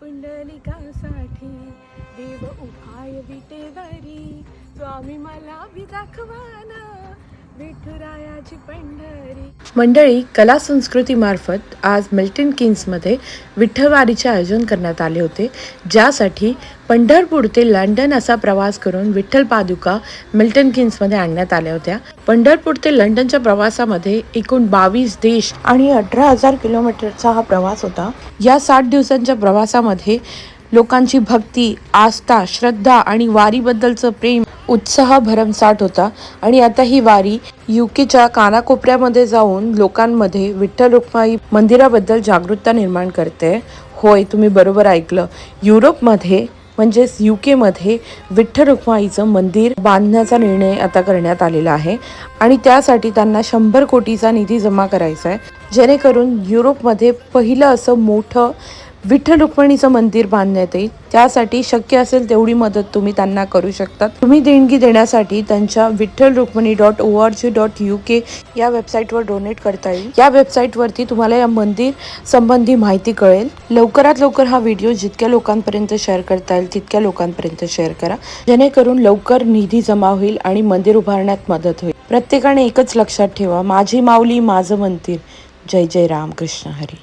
पुंडलिकासाठी देव उभाय विटेवरी, स्वामी मला बी दाखवाना विठुरायाची पंढरी। मंडळी, कला संस्कृती मार्फत आज मिल्टन किन्समध्ये विठ्ठलवारीचे आयोजन करण्यात आले होते, ज्यासाठी पंढरपूर ते लंडन असा प्रवास करून विठ्ठल पादुका मिल्टन किन्समध्ये आणण्यात आल्या होत्या। पंढरपूर ते लंडनच्या प्रवासामध्ये एकूण 22 देश आणि 18,000 किलोमीटरचा हा प्रवास होता। या 60 दिवसांच्या प्रवासामध्ये लोकांची भक्ती, आस्था, श्रद्धा आणि वारीबद्दलचं प्रेम, उत्साह भरमसाठ होता। आणि आता ही वारी UKच्या कानाकोपऱ्यामध्ये जाऊन लोकांमध्ये विठ्ठल रुक्माई मंदिराबद्दल जागरूकता निर्माण करते। होय, तुम्ही बरोबर ऐकलं, युरोपमध्ये म्हणजेच UKमध्ये विठ्ठल रुक्माईचं मंदिर बांधण्याचा निर्णय आता करण्यात आलेला आहे आणि त्यासाठी त्यांना 100 कोटीचा निधी जमा करायचा आहे, जेणेकरून युरोपमध्ये पहिलं असं मोठं विठ्ठल रुक्मिणीचं मंदिर बांधण्यात येईल। त्यासाठी शक्य असेल तेवढी मदत तुम्ही त्यांना करू शकता। तुम्ही देणगी देण्यासाठी त्यांच्या vithalrukmani.org.uk या वेबसाईटवर डोनेट करता येईल। या वेबसाईटवरती तुम्हाला या मंदिर संबंधी माहिती कळेल। लवकरात लवकर हा व्हिडिओ जितक्या लोकांपर्यंत शेअर करता येईल तितक्या लोकांपर्यंत शेअर करा, जेणेकरून लवकर निधी जमा होईल आणि मंदिर उभारण्यात मदत होईल। प्रत्येकाने एकच लक्षात ठेवा, माझी माऊली माझं मंदिर। जय जय राम कृष्ण हरी।